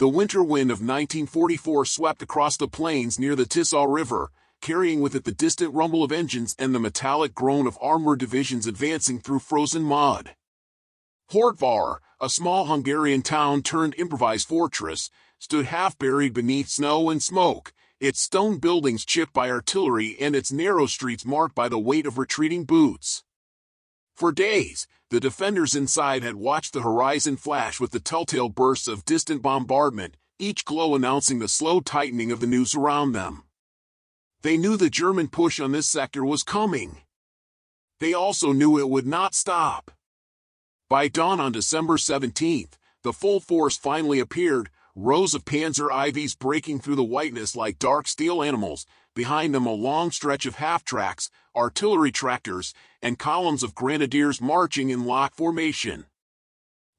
The winter wind of 1944 swept across the plains near the Tisza River, carrying with it the distant rumble of engines and the metallic groan of armored divisions advancing through frozen mud. Hortvar, a small Hungarian town turned improvised fortress, stood half-buried beneath snow and smoke, its stone buildings chipped by artillery and its narrow streets marked by the weight of retreating boots. For days, the defenders inside had watched the horizon flash with the telltale bursts of distant bombardment, each glow announcing the slow tightening of the news around them. They knew the German push on this sector was coming. They also knew it would not stop. By dawn on December 17th, the full force finally appeared, rows of Panzer IVs breaking through the whiteness like dark steel animals, behind them a long stretch of half-tracks, artillery tractors, and columns of grenadiers marching in lock formation.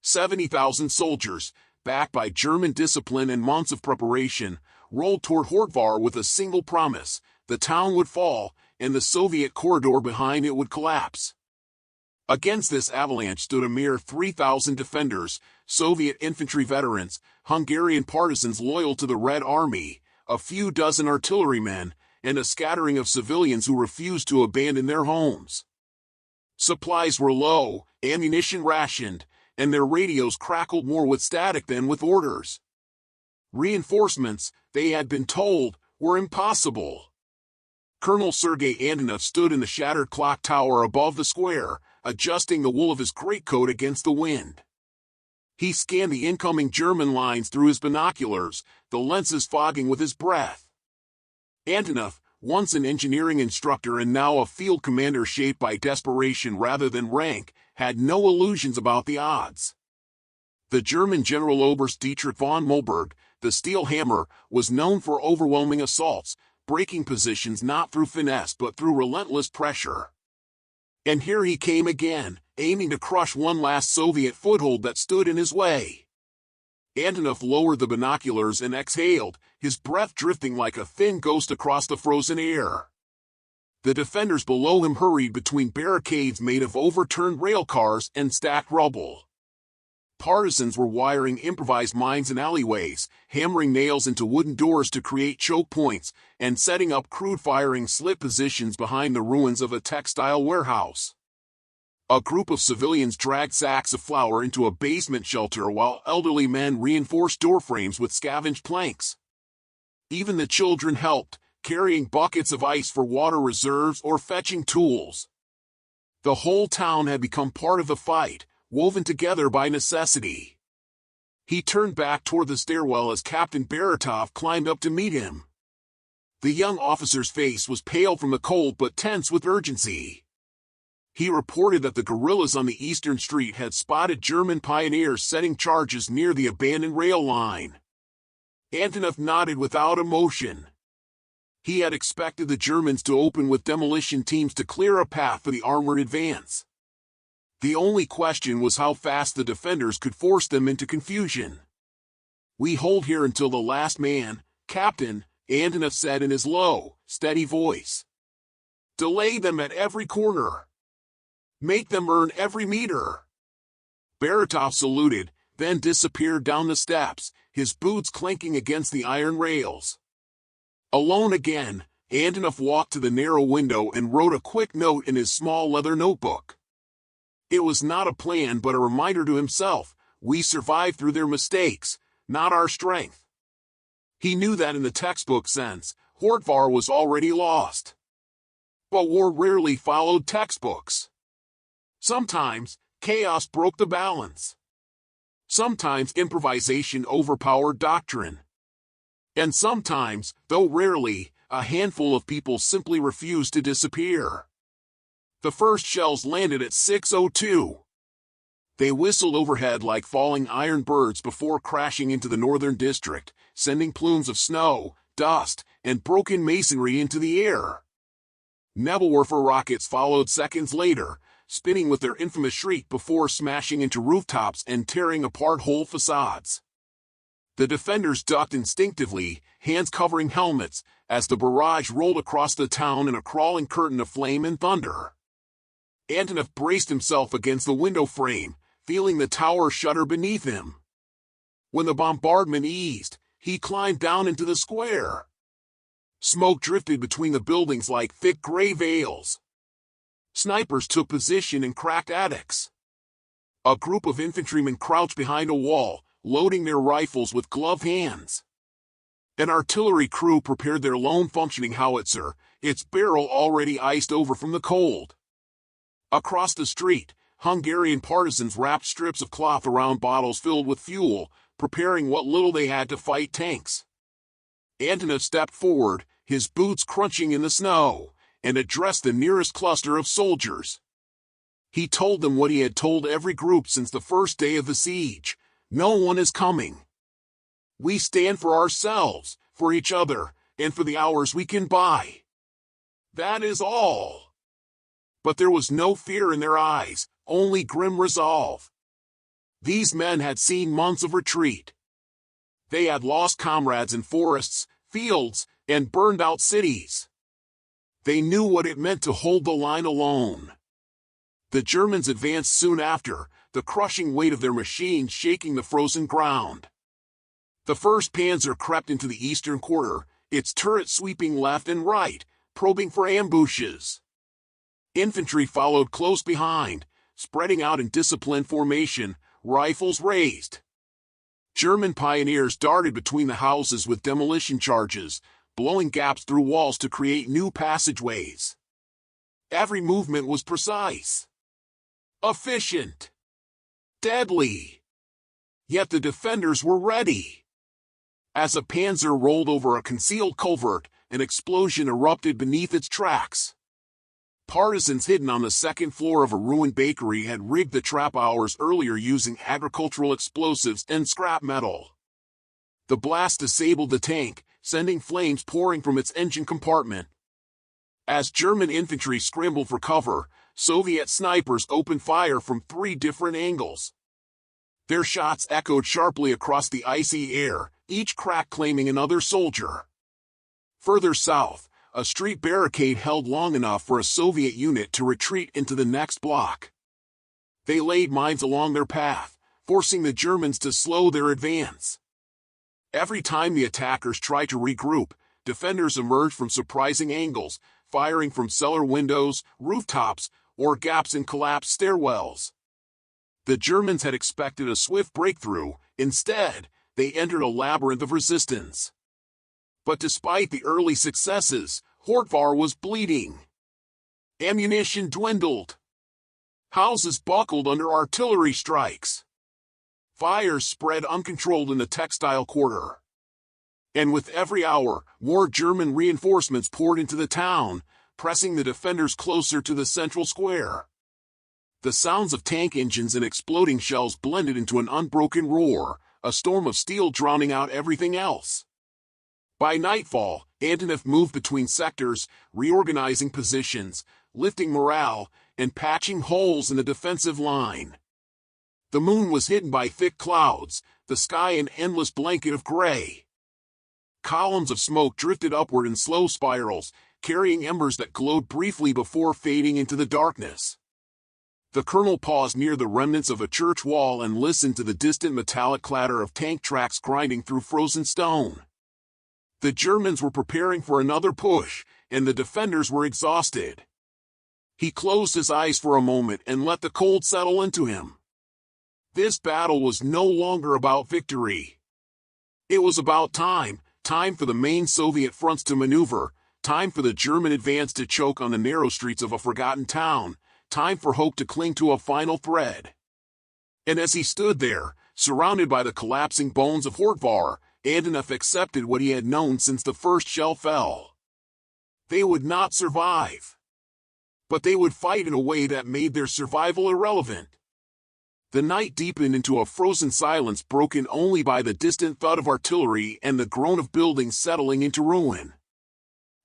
70,000 soldiers, backed by German discipline and months of preparation, rolled toward Hortvar with a single promise: the town would fall, and the Soviet corridor behind it would collapse. Against this avalanche stood a mere 3,000 defenders, Soviet infantry veterans, Hungarian partisans loyal to the Red Army, a few dozen artillerymen, and a scattering of civilians who refused to abandon their homes. Supplies were low, ammunition rationed, and their radios crackled more with static than with orders. Reinforcements, they had been told, were impossible. Colonel Sergei Antonov stood in the shattered clock tower above the square, adjusting the wool of his greatcoat against the wind. He scanned the incoming German lines through his binoculars, the lenses fogging with his breath. Antonov, once an engineering instructor and now a field commander shaped by desperation rather than rank, had no illusions about the odds. The German General Oberst Dietrich von Mollberg, the Steel Hammer, was known for overwhelming assaults, breaking positions not through finesse but through relentless pressure. And here he came again, aiming to crush one last Soviet foothold that stood in his way. Antonov lowered the binoculars and exhaled, his breath drifting like a thin ghost across the frozen air. The defenders below him hurried between barricades made of overturned railcars and stacked rubble. Partisans were wiring improvised mines in alleyways, hammering nails into wooden doors to create choke points, and setting up crude firing slit positions behind the ruins of a textile warehouse. A group of civilians dragged sacks of flour into a basement shelter while elderly men reinforced doorframes with scavenged planks. Even the children helped, carrying buckets of ice for water reserves or fetching tools. The whole town had become part of the fight, woven together by necessity. He turned back toward the stairwell as Captain Baratov climbed up to meet him. The young officer's face was pale from the cold but tense with urgency. He reported that the guerrillas on the eastern street had spotted German pioneers setting charges near the abandoned rail line. Antonov nodded without emotion. He had expected the Germans to open with demolition teams to clear a path for the armored advance. The only question was how fast the defenders could force them into confusion. "We hold here until the last man, Captain," Antonov said in his low, steady voice. "Delay them at every corner. Make them earn every meter." Baratov saluted, then disappeared down the steps, his boots clanking against the iron rails. Alone again, Antonov walked to the narrow window and wrote a quick note in his small leather notebook. It was not a plan but a reminder to himself: we survived through their mistakes, not our strength. He knew that in the textbook sense, Hortvar was already lost. But war rarely followed textbooks. Sometimes, chaos broke the balance. Sometimes improvisation overpowered doctrine. And sometimes, though rarely, a handful of people simply refused to disappear. The first shells landed at 6:02. They whistled overhead like falling iron birds before crashing into the northern district, sending plumes of snow, dust, and broken masonry into the air. Nebelwerfer rockets followed seconds later, spinning with their infamous shriek before smashing into rooftops and tearing apart whole facades. The defenders ducked instinctively, hands covering helmets, as the barrage rolled across the town in a crawling curtain of flame and thunder. Antonov braced himself against the window frame, feeling the tower shudder beneath him. When the bombardment eased, he climbed down into the square. Smoke drifted between the buildings like thick gray veils. Snipers took position in cracked attics. A group of infantrymen crouched behind a wall, loading their rifles with gloved hands. An artillery crew prepared their lone functioning howitzer, its barrel already iced over from the cold. Across the street, Hungarian partisans wrapped strips of cloth around bottles filled with fuel, preparing what little they had to fight tanks. Antonov stepped forward, his boots crunching in the snow, and addressed the nearest cluster of soldiers. He told them what he had told every group since the first day of the siege: no one is coming. We stand for ourselves, for each other, and for the hours we can buy. That is all. But there was no fear in their eyes, only grim resolve. These men had seen months of retreat. They had lost comrades in forests, fields, and burned-out cities. They knew what it meant to hold the line alone. The Germans advanced soon after, the crushing weight of their machines shaking the frozen ground. The 1st Panzer crept into the eastern quarter, its turret sweeping left and right, probing for ambushes. Infantry followed close behind, spreading out in disciplined formation, rifles raised. German pioneers darted between the houses with demolition charges, blowing gaps through walls to create new passageways. Every movement was precise, efficient, deadly. Yet the defenders were ready. As a panzer rolled over a concealed culvert, an explosion erupted beneath its tracks. Partisans hidden on the 2nd floor of a ruined bakery had rigged the trap hours earlier using agricultural explosives and scrap metal. The blast disabled the tank, sending flames pouring from its engine compartment. As German infantry scrambled for cover, Soviet snipers opened fire from 3 different angles. Their shots echoed sharply across the icy air, each crack claiming another soldier. Further south, a street barricade held long enough for a Soviet unit to retreat into the next block. They laid mines along their path, forcing the Germans to slow their advance. Every time the attackers tried to regroup, defenders emerged from surprising angles, firing from cellar windows, rooftops, or gaps in collapsed stairwells. The Germans had expected a swift breakthrough. Instead, they entered a labyrinth of resistance. But despite the early successes, Hortvar was bleeding. Ammunition dwindled. Houses buckled under artillery strikes. Fires spread uncontrolled in the textile quarter. And with every hour, more German reinforcements poured into the town, pressing the defenders closer to the central square. The sounds of tank engines and exploding shells blended into an unbroken roar, a storm of steel drowning out everything else. By nightfall, Antonov moved between sectors, reorganizing positions, lifting morale, and patching holes in the defensive line. The moon was hidden by thick clouds, the sky an endless blanket of gray. Columns of smoke drifted upward in slow spirals, carrying embers that glowed briefly before fading into the darkness. The colonel paused near the remnants of a church wall and listened to the distant metallic clatter of tank tracks grinding through frozen stone. The Germans were preparing for another push, and the defenders were exhausted. He closed his eyes for a moment and let the cold settle into him. This battle was no longer about victory. It was about time for the main Soviet fronts to maneuver, time for the German advance to choke on the narrow streets of a forgotten town, time for hope to cling to a final thread. And as he stood there, surrounded by the collapsing bones of Hortvar, Antonov accepted what he had known since the first shell fell. They would not survive. But they would fight in a way that made their survival irrelevant. The night deepened into a frozen silence broken only by the distant thud of artillery and the groan of buildings settling into ruin.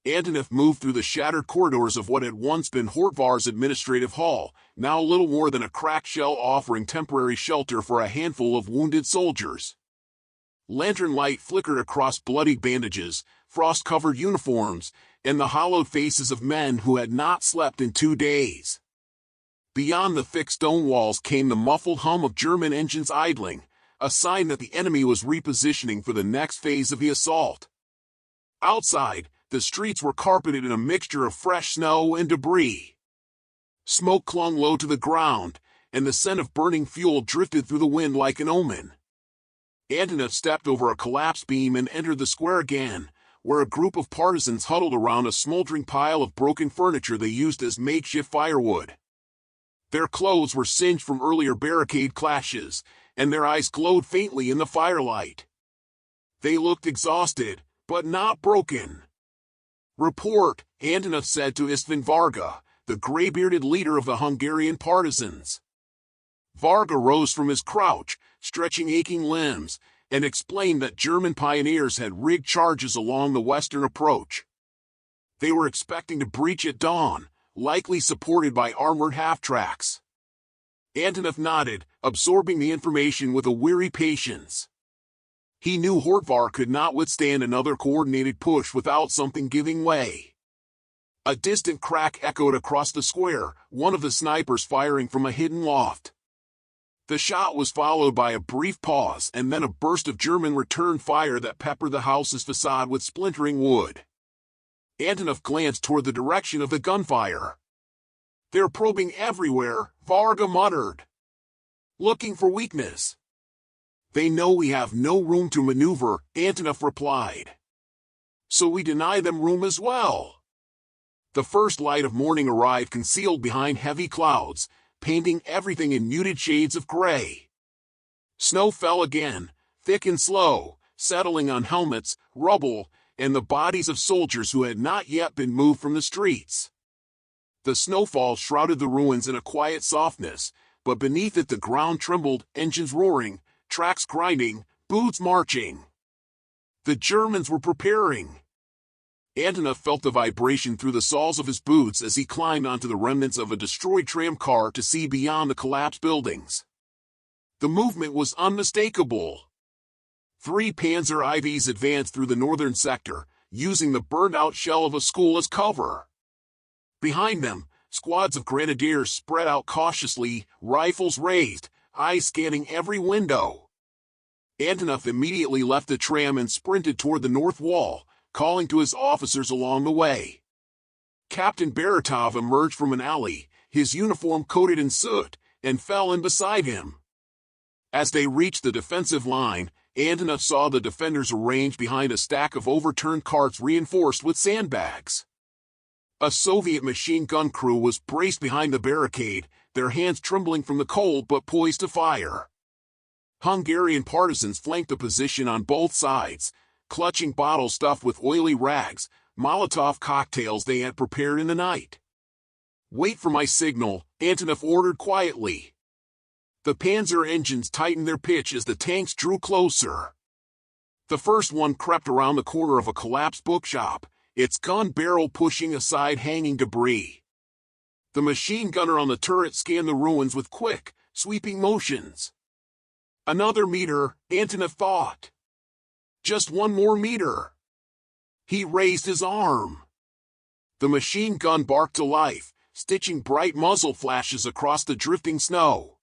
Antonov moved through the shattered corridors of what had once been Hortvar's administrative hall, now little more than a cracked shell offering temporary shelter for a handful of wounded soldiers. Lantern light flickered across bloody bandages, frost-covered uniforms, and the hollowed faces of men who had not slept in 2 days. Beyond the thick stone walls came the muffled hum of German engines idling, a sign that the enemy was repositioning for the next phase of the assault. Outside, the streets were carpeted in a mixture of fresh snow and debris. Smoke clung low to the ground, and the scent of burning fuel drifted through the wind like an omen. Antonov stepped over a collapsed beam and entered the square again, where a group of partisans huddled around a smoldering pile of broken furniture they used as makeshift firewood. Their clothes were singed from earlier barricade clashes, and their eyes glowed faintly in the firelight. They looked exhausted, but not broken. "Report," Antonov said to Istvan Varga, the gray-bearded leader of the Hungarian partisans. Varga rose from his crouch, stretching aching limbs, and explained that German pioneers had rigged charges along the western approach. They were expecting to breach at dawn, likely supported by armored half-tracks. Antonov nodded, absorbing the information with a weary patience. He knew Hortvar could not withstand another coordinated push without something giving way. A distant crack echoed across the square, one of the snipers firing from a hidden loft. The shot was followed by a brief pause and then a burst of German return fire that peppered the house's facade with splintering wood. Antonov glanced toward the direction of the gunfire. "They're probing everywhere," Varga muttered. "Looking for weakness." "They know we have no room to maneuver," Antonov replied. "So we deny them room as well." The first light of morning arrived concealed behind heavy clouds, painting everything in muted shades of gray. Snow fell again, thick and slow, settling on helmets, rubble, and the bodies of soldiers who had not yet been moved from the streets. The snowfall shrouded the ruins in a quiet softness, but beneath it the ground trembled, engines roaring, tracks grinding, boots marching. The Germans were preparing. Antonov felt the vibration through the soles of his boots as he climbed onto the remnants of a destroyed tram car to see beyond the collapsed buildings. The movement was unmistakable. 3 Panzer IVs advanced through the northern sector, using the burned-out shell of a school as cover. Behind them, squads of grenadiers spread out cautiously, rifles raised, eyes scanning every window. Antonov immediately left the tram and sprinted toward the north wall, calling to his officers along the way. Captain Baratov emerged from an alley, his uniform coated in soot, and fell in beside him. As they reached the defensive line, Antonov saw the defenders arranged behind a stack of overturned carts reinforced with sandbags. A Soviet machine gun crew was braced behind the barricade, their hands trembling from the cold but poised to fire. Hungarian partisans flanked the position on both sides, clutching bottles stuffed with oily rags, Molotov cocktails they had prepared in the night. "Wait for my signal," Antonov ordered quietly. The Panzer engines tightened their pitch as the tanks drew closer. The first one crept around the corner of a collapsed bookshop, its gun barrel pushing aside hanging debris. The machine gunner on the turret scanned the ruins with quick, sweeping motions. "Another meter," Antonov thought. "Just one more meter." He raised his arm. The machine gun barked to life, stitching bright muzzle flashes across the drifting snow.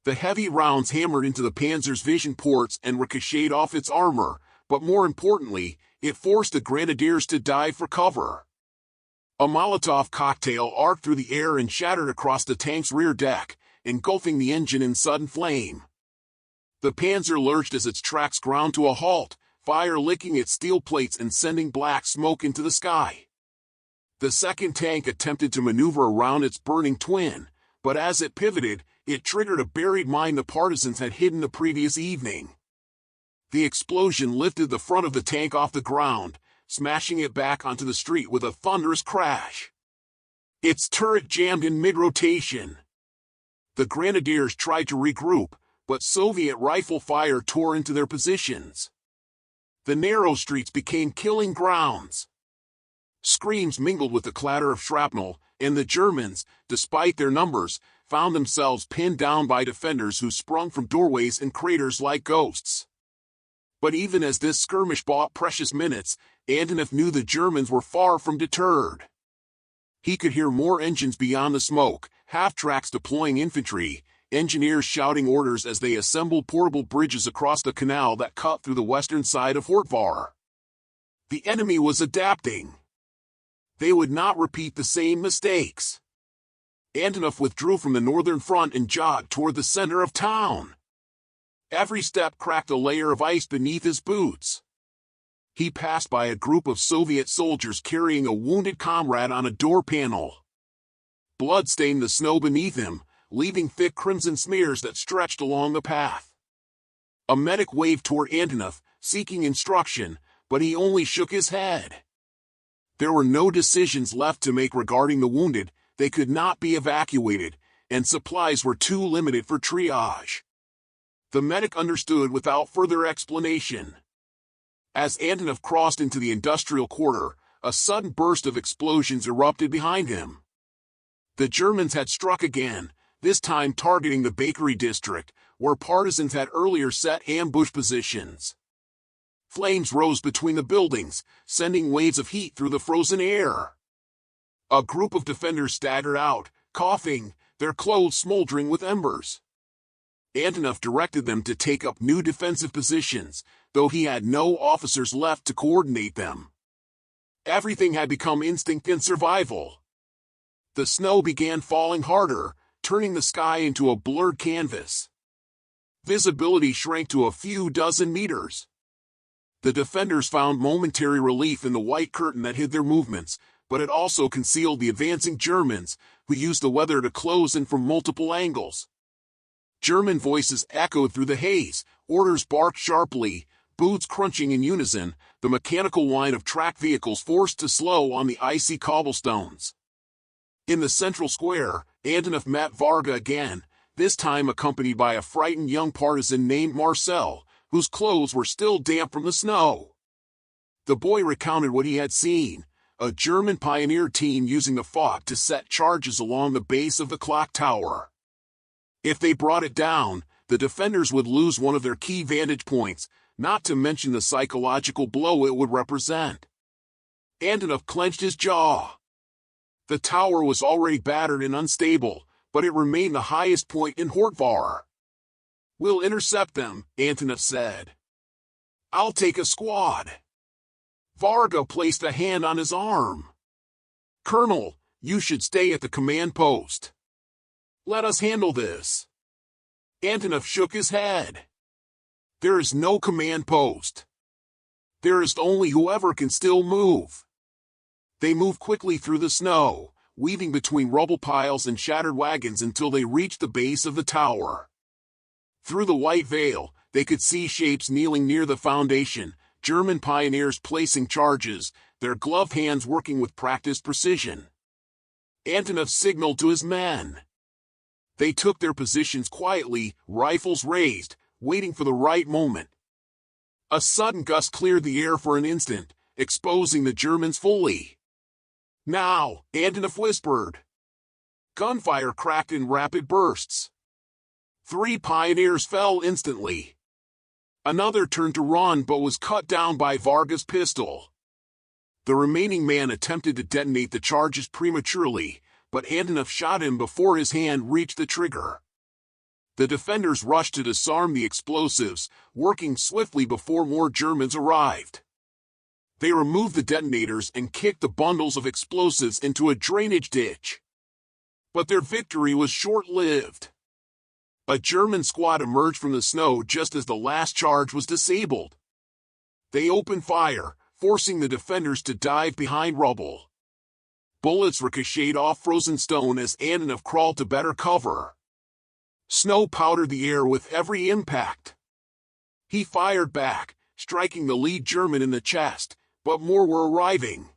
The heavy rounds hammered into the Panzer's vision ports and ricocheted off its armor, but more importantly, it forced the grenadiers to dive for cover. A Molotov cocktail arced through the air and shattered across the tank's rear deck, engulfing the engine in sudden flame. The Panzer lurched as its tracks ground to a halt, fire licking its steel plates and sending black smoke into the sky. The second tank attempted to maneuver around its burning twin, but as it pivoted, it triggered a buried mine the partisans had hidden the previous evening. The explosion lifted the front of the tank off the ground, smashing it back onto the street with a thunderous crash. Its turret jammed in mid-rotation. The grenadiers tried to regroup, but Soviet rifle fire tore into their positions. The narrow streets became killing grounds. Screams mingled with the clatter of shrapnel, and the Germans, despite their numbers, found themselves pinned down by defenders who sprung from doorways and craters like ghosts. But even as this skirmish bought precious minutes, Antonov knew the Germans were far from deterred. He could hear more engines beyond the smoke, half-tracks deploying infantry, engineers shouting orders as they assembled portable bridges across the canal that cut through the western side of Hortvar. The enemy was adapting. They would not repeat the same mistakes. Antonov withdrew from the northern front and jogged toward the center of town. Every step cracked a layer of ice beneath his boots. He passed by a group of Soviet soldiers carrying a wounded comrade on a door panel. Blood stained the snow beneath him, leaving thick crimson smears that stretched along the path. A medic waved toward Antonov, seeking instruction, but he only shook his head. There were no decisions left to make regarding the wounded. They could not be evacuated, and supplies were too limited for triage. The medic understood without further explanation. As Antonov crossed into the industrial quarter, a sudden burst of explosions erupted behind him. The Germans had struck again, this time targeting the bakery district, where partisans had earlier set ambush positions. Flames rose between the buildings, sending waves of heat through the frozen air. A group of defenders staggered out, coughing, their clothes smoldering with embers. Antonov directed them to take up new defensive positions, though he had no officers left to coordinate them. Everything had become instinct and survival. The snow began falling harder, turning the sky into a blurred canvas. Visibility shrank to a few dozen meters. The defenders found momentary relief in the white curtain that hid their movements, but it also concealed the advancing Germans, who used the weather to close in from multiple angles. German voices echoed through the haze, orders barked sharply, boots crunching in unison, the mechanical whine of track vehicles forced to slow on the icy cobblestones. In the central square, Antonov met Varga again, this time accompanied by a frightened young partisan named Marcel, whose clothes were still damp from the snow. The boy recounted what he had seen, a German pioneer team using the fog to set charges along the base of the clock tower. If they brought it down, the defenders would lose one of their key vantage points, not to mention the psychological blow it would represent. Antonov clenched his jaw. The tower was already battered and unstable, but it remained the highest point in Hortvar. "We'll intercept them," Antonov said. "I'll take a squad." Varga placed a hand on his arm. "Colonel, you should stay at the command post. Let us handle this." Antonov shook his head. "There is no command post. There is only whoever can still move." They moved quickly through the snow, weaving between rubble piles and shattered wagons until they reached the base of the tower. Through the white veil, they could see shapes kneeling near the foundation, German pioneers placing charges, their gloved hands working with practiced precision. Antonov signaled to his men. They took their positions quietly, rifles raised, waiting for the right moment. A sudden gust cleared the air for an instant, exposing the Germans fully. "Now," Antonov whispered. Gunfire cracked in rapid bursts. 3 pioneers fell instantly. Another turned to run but was cut down by Varga's pistol. The remaining man attempted to detonate the charges prematurely, but Antonov shot him before his hand reached the trigger. The defenders rushed to disarm the explosives, working swiftly before more Germans arrived. They removed the detonators and kicked the bundles of explosives into a drainage ditch. But their victory was short-lived. A German squad emerged from the snow just as the last charge was disabled. They opened fire, forcing the defenders to dive behind rubble. Bullets ricocheted off frozen stone as Antonov crawled to better cover. Snow powdered the air with every impact. He fired back, striking the lead German in the chest, but more were arriving.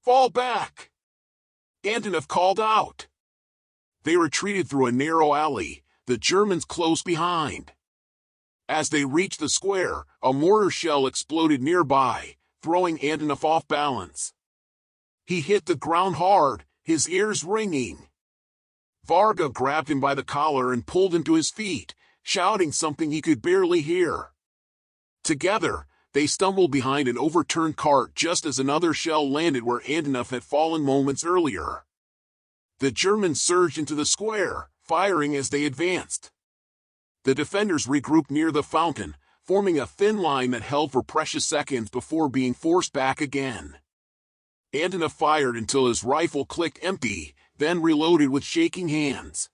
"Fall back!" Antonov called out. They retreated through a narrow alley, the Germans close behind. As they reached the square, a mortar shell exploded nearby, throwing Antonov off balance. He hit the ground hard, his ears ringing. Varga grabbed him by the collar and pulled him to his feet, shouting something he could barely hear. Together, they stumbled behind an overturned cart just as another shell landed where Antonov had fallen moments earlier. The Germans surged into the square, firing as they advanced. The defenders regrouped near the fountain, forming a thin line that held for precious seconds before being forced back again. Antonov fired until his rifle clicked empty, then reloaded with shaking hands.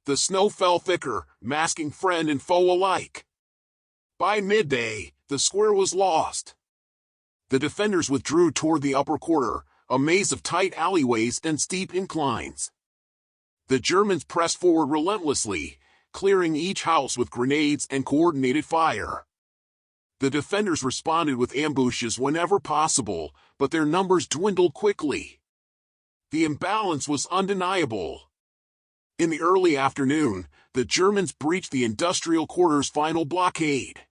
The snow fell thicker, masking friend and foe alike. By midday, the square was lost. The defenders withdrew toward the upper quarter, a maze of tight alleyways and steep inclines. The Germans pressed forward relentlessly, clearing each house with grenades and coordinated fire. The defenders responded with ambushes whenever possible, but their numbers dwindled quickly. The imbalance was undeniable. In the early afternoon, the Germans breached the industrial quarter's final blockade.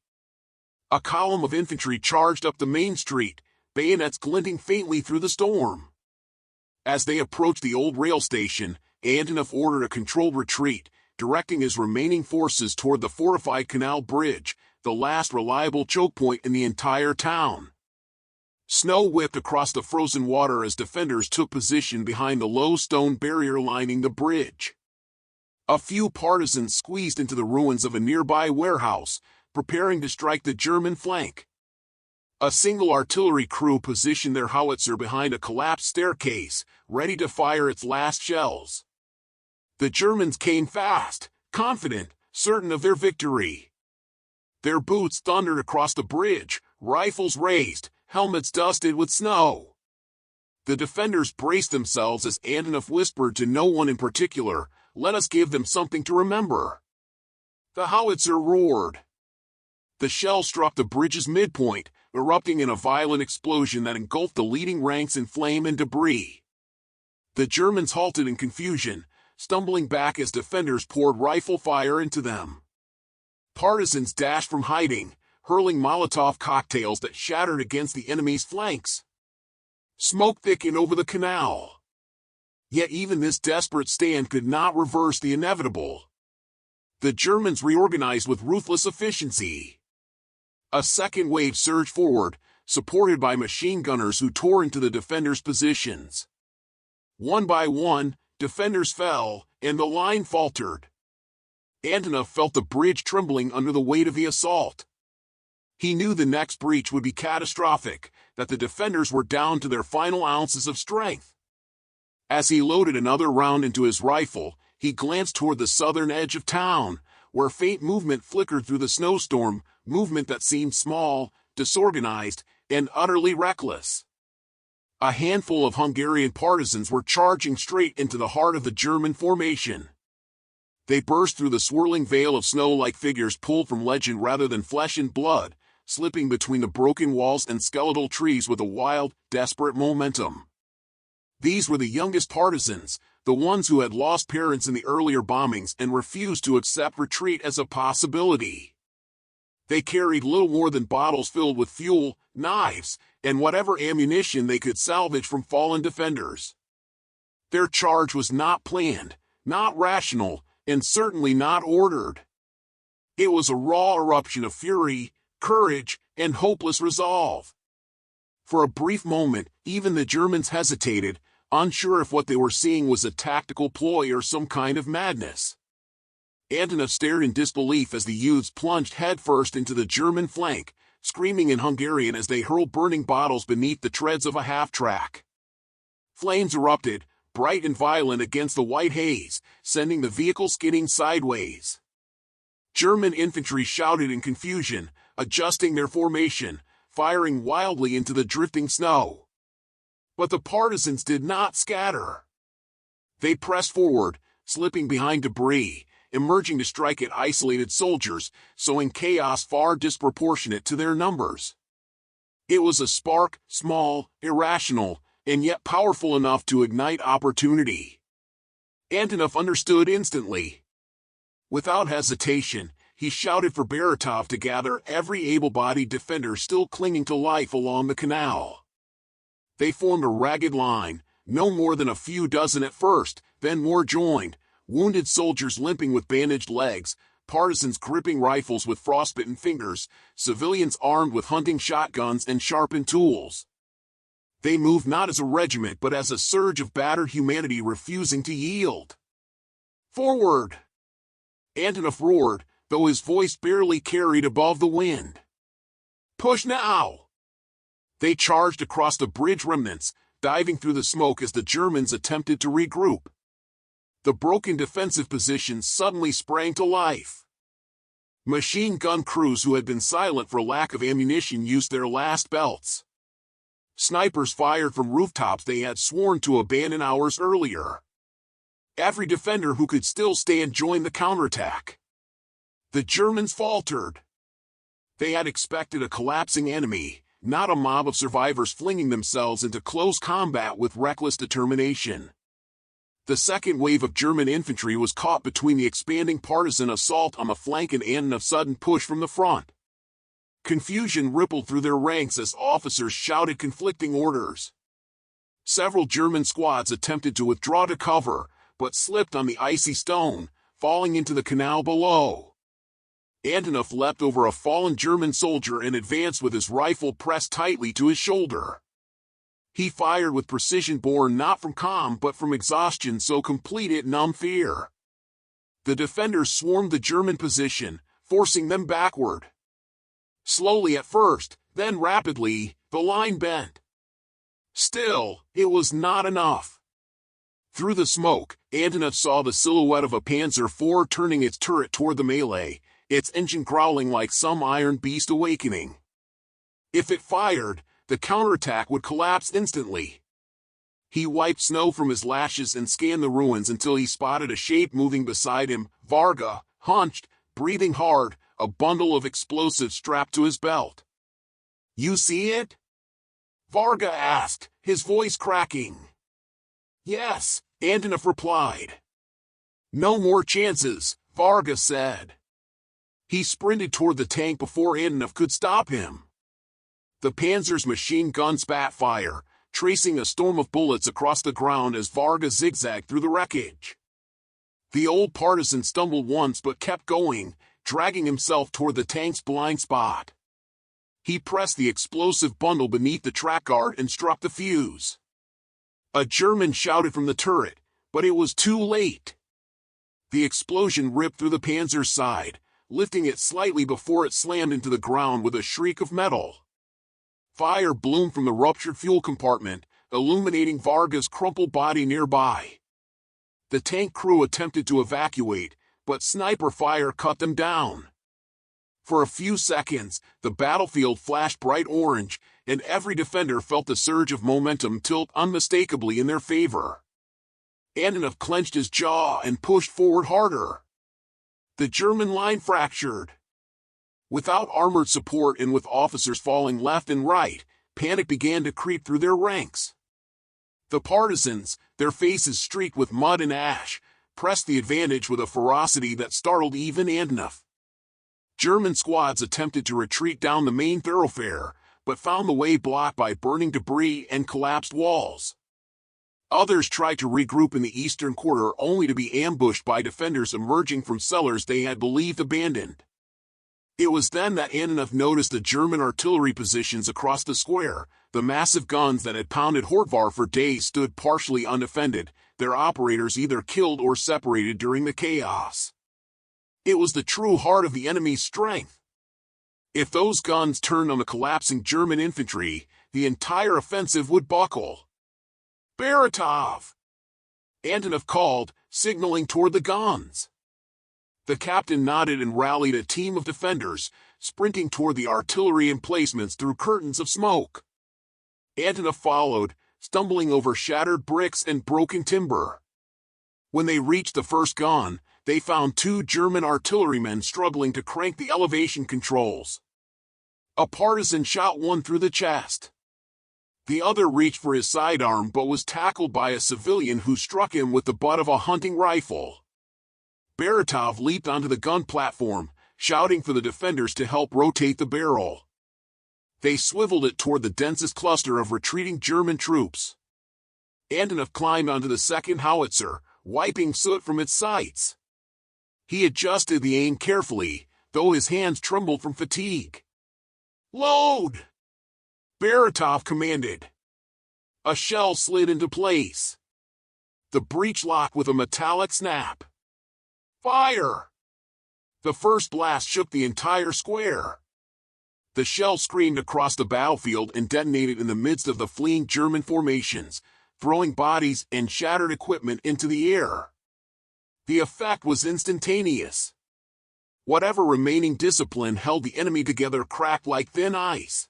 A column of infantry charged up the main street, bayonets glinting faintly through the storm. As they approached the old rail station, Antonov ordered a controlled retreat, directing his remaining forces toward the fortified canal bridge, the last reliable choke point in the entire town. Snow whipped across the frozen water as defenders took position behind the low stone barrier lining the bridge. A few partisans squeezed into the ruins of a nearby warehouse, preparing to strike the German flank. A single artillery crew positioned their howitzer behind a collapsed staircase, ready to fire its last shells. The Germans came fast, confident, certain of their victory. Their boots thundered across the bridge, rifles raised, helmets dusted with snow. The defenders braced themselves as Antonov whispered to no one in particular, "Let us give them something to remember." The howitzer roared. The shell struck the bridge's midpoint, erupting in a violent explosion that engulfed the leading ranks in flame and debris. The Germans halted in confusion, stumbling back as defenders poured rifle fire into them. Partisans dashed from hiding, hurling Molotov cocktails that shattered against the enemy's flanks. Smoke thickened over the canal. Yet even this desperate stand could not reverse the inevitable. The Germans reorganized with ruthless efficiency. A second wave surged forward, supported by machine gunners who tore into the defenders' positions. One by one, defenders fell, and the line faltered. Antonov felt the bridge trembling under the weight of the assault. He knew the next breach would be catastrophic, that the defenders were down to their final ounces of strength. As he loaded another round into his rifle, he glanced toward the southern edge of town, where faint movement flickered through the snowstorm, movement that seemed small, disorganized, and utterly reckless. A handful of Hungarian partisans were charging straight into the heart of the German formation. They burst through the swirling veil of snow like figures pulled from legend rather than flesh and blood, slipping between the broken walls and skeletal trees with a wild, desperate momentum. These were the youngest partisans, the ones who had lost parents in the earlier bombings and refused to accept retreat as a possibility. They carried little more than bottles filled with fuel, knives, and whatever ammunition they could salvage from fallen defenders. Their charge was not planned, not rational, and certainly not ordered. It was a raw eruption of fury, courage, and hopeless resolve. For a brief moment, even the Germans hesitated, unsure if what they were seeing was a tactical ploy or some kind of madness. Antonov stared in disbelief as the youths plunged headfirst into the German flank, screaming in Hungarian as they hurled burning bottles beneath the treads of a half-track. Flames erupted, bright and violent against the white haze, sending the vehicle skidding sideways. German infantry shouted in confusion, adjusting their formation, firing wildly into the drifting snow. But the partisans did not scatter. They pressed forward, slipping behind debris, emerging to strike at isolated soldiers, sowing chaos far disproportionate to their numbers. It was a spark, small, irrational, and yet powerful enough to ignite opportunity. Antonov understood instantly. Without hesitation, he shouted for Baratov to gather every able-bodied defender still clinging to life along the canal. They formed a ragged line, no more than a few dozen at first, then more joined, wounded soldiers limping with bandaged legs, partisans gripping rifles with frostbitten fingers, civilians armed with hunting shotguns and sharpened tools. They moved not as a regiment but as a surge of battered humanity refusing to yield. Forward! Antonov roared, though his voice barely carried above the wind. Push now! They charged across the bridge remnants, diving through the smoke as the Germans attempted to regroup. The broken defensive positions suddenly sprang to life. Machine gun crews who had been silent for lack of ammunition used their last belts. Snipers fired from rooftops they had sworn to abandon hours earlier. Every defender who could still stand joined the counterattack. The Germans faltered. They had expected a collapsing enemy, not a mob of survivors flinging themselves into close combat with reckless determination. The second wave of German infantry was caught between the expanding partisan assault on the flank and a sudden push from the front. Confusion rippled through their ranks as officers shouted conflicting orders. Several German squads attempted to withdraw to cover, but slipped on the icy stone, falling into the canal below. Antonov leapt over a fallen German soldier and advanced with his rifle pressed tightly to his shoulder. He fired with precision born not from calm but from exhaustion so complete it numbed fear. The defenders swarmed the German position, forcing them backward. Slowly at first, then rapidly, the line bent. Still, it was not enough. Through the smoke, Antonov saw the silhouette of a Panzer IV turning its turret toward the melee, its engine growling like some iron beast awakening. If it fired, the counterattack would collapse instantly. He wiped snow from his lashes and scanned the ruins until he spotted a shape moving beside him, Varga, hunched, breathing hard, a bundle of explosives strapped to his belt. "You see it?" Varga asked, his voice cracking. "Yes," Antonov replied. "No more chances," Varga said. He sprinted toward the tank before Antonov could stop him. The Panzer's machine gun spat fire, tracing a storm of bullets across the ground as Varga zigzagged through the wreckage. The old partisan stumbled once but kept going, dragging himself toward the tank's blind spot. He pressed the explosive bundle beneath the track guard and struck the fuse. A German shouted from the turret, but it was too late. The explosion ripped through the Panzer's side, lifting it slightly before it slammed into the ground with a shriek of metal. Fire bloomed from the ruptured fuel compartment, illuminating Varga's crumpled body nearby. The tank crew attempted to evacuate, but sniper fire cut them down. For a few seconds, the battlefield flashed bright orange, and every defender felt the surge of momentum tilt unmistakably in their favor. Antonov clenched his jaw and pushed forward harder. The German line fractured. Without armored support and with officers falling left and right, panic began to creep through their ranks. The partisans, their faces streaked with mud and ash, pressed the advantage with a ferocity that startled even Antonov. German squads attempted to retreat down the main thoroughfare, but found the way blocked by burning debris and collapsed walls. Others tried to regroup in the eastern quarter only to be ambushed by defenders emerging from cellars they had believed abandoned. It was then that Antonov noticed the German artillery positions across the square. The massive guns that had pounded Hortvar for days stood partially undefended, their operators either killed or separated during the chaos. It was the true heart of the enemy's strength. If those guns turned on the collapsing German infantry, the entire offensive would buckle. "Baratov!" Antonov called, signaling toward the guns. The captain nodded and rallied a team of defenders, sprinting toward the artillery emplacements through curtains of smoke. Antonov followed, stumbling over shattered bricks and broken timber. When they reached the first gun, they found two German artillerymen struggling to crank the elevation controls. A partisan shot one through the chest. The other reached for his sidearm but was tackled by a civilian who struck him with the butt of a hunting rifle. Baratov leaped onto the gun platform, shouting for the defenders to help rotate the barrel. They swiveled it toward the densest cluster of retreating German troops. Antonov climbed onto the second howitzer, wiping soot from its sights. He adjusted the aim carefully, though his hands trembled from fatigue. "Load!" Baratov commanded. A shell slid into place. The breech locked with a metallic snap. Fire! The first blast shook the entire square. The shell screamed across the battlefield and detonated in the midst of the fleeing German formations, throwing bodies and shattered equipment into the air. The effect was instantaneous. Whatever remaining discipline held the enemy together cracked like thin ice.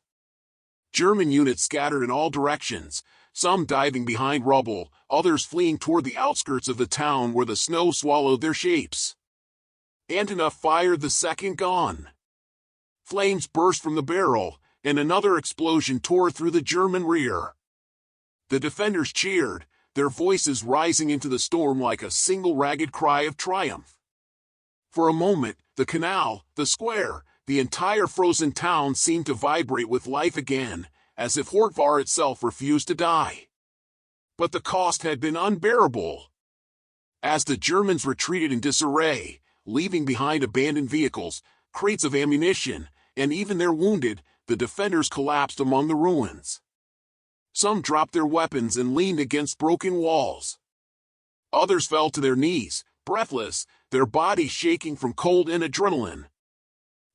German units scattered in all directions, some diving behind rubble, others fleeing toward the outskirts of the town where the snow swallowed their shapes. Antonov fired the second gun. Flames burst from the barrel, and another explosion tore through the German rear. The defenders cheered, their voices rising into the storm like a single ragged cry of triumph. For a moment, the canal, the square, the entire frozen town seemed to vibrate with life again, as if Hortvar itself refused to die. But the cost had been unbearable. As the Germans retreated in disarray, leaving behind abandoned vehicles, crates of ammunition, and even their wounded, the defenders collapsed among the ruins. Some dropped their weapons and leaned against broken walls. Others fell to their knees, breathless, their bodies shaking from cold and adrenaline.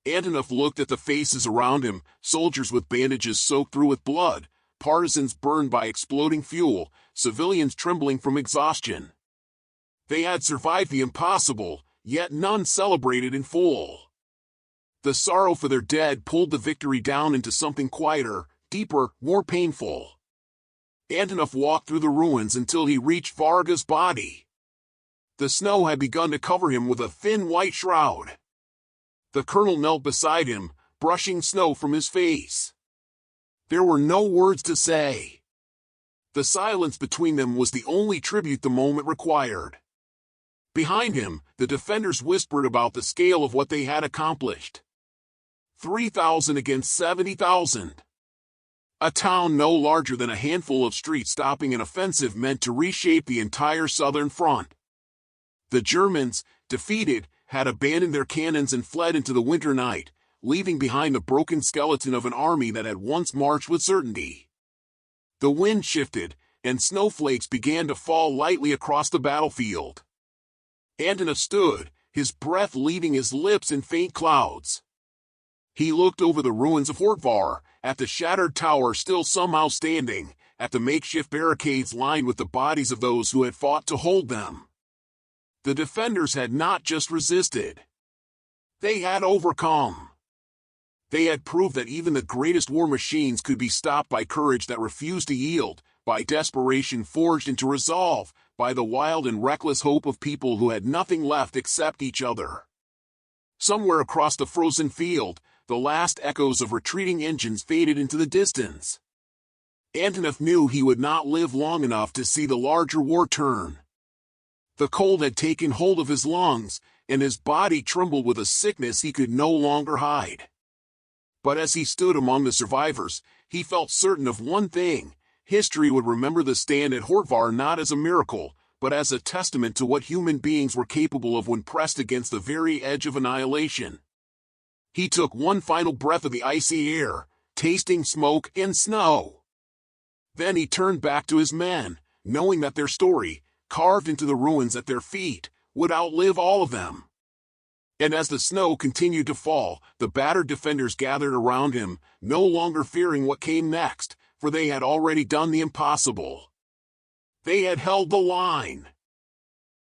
Antonov looked at the faces around him, soldiers with bandages soaked through with blood, partisans burned by exploding fuel, civilians trembling from exhaustion. They had survived the impossible, yet none celebrated in full. The sorrow for their dead pulled the victory down into something quieter, deeper, more painful. Antonov walked through the ruins until he reached Varga's body. The snow had begun to cover him with a thin white shroud. The colonel knelt beside him, brushing snow from his face. There were no words to say. The silence between them was the only tribute the moment required. Behind him, the defenders whispered about the scale of what they had accomplished. 3,000 against 70,000. A town no larger than a handful of streets stopping an offensive meant to reshape the entire southern front. The Germans, defeated, had abandoned their cannons and fled into the winter night, leaving behind the broken skeleton of an army that had once marched with certainty. The wind shifted, and snowflakes began to fall lightly across the battlefield. Antonov stood, his breath leaving his lips in faint clouds. He looked over the ruins of Hortvar, at the shattered tower still somehow standing, at the makeshift barricades lined with the bodies of those who had fought to hold them. The defenders had not just resisted. They had overcome. They had proved that even the greatest war machines could be stopped by courage that refused to yield, by desperation forged into resolve, by the wild and reckless hope of people who had nothing left except each other. Somewhere across the frozen field, the last echoes of retreating engines faded into the distance. Antonov knew he would not live long enough to see the larger war turn. The cold had taken hold of his lungs, and his body trembled with a sickness he could no longer hide. But as he stood among the survivors, he felt certain of one thing: history would remember the stand at Hortvar not as a miracle, but as a testament to what human beings were capable of when pressed against the very edge of annihilation. He took one final breath of the icy air, tasting smoke and snow. Then he turned back to his men, knowing that their story, carved into the ruins at their feet, would outlive all of them. And as the snow continued to fall, the battered defenders gathered around him, no longer fearing what came next, for they had already done the impossible. They had held the line.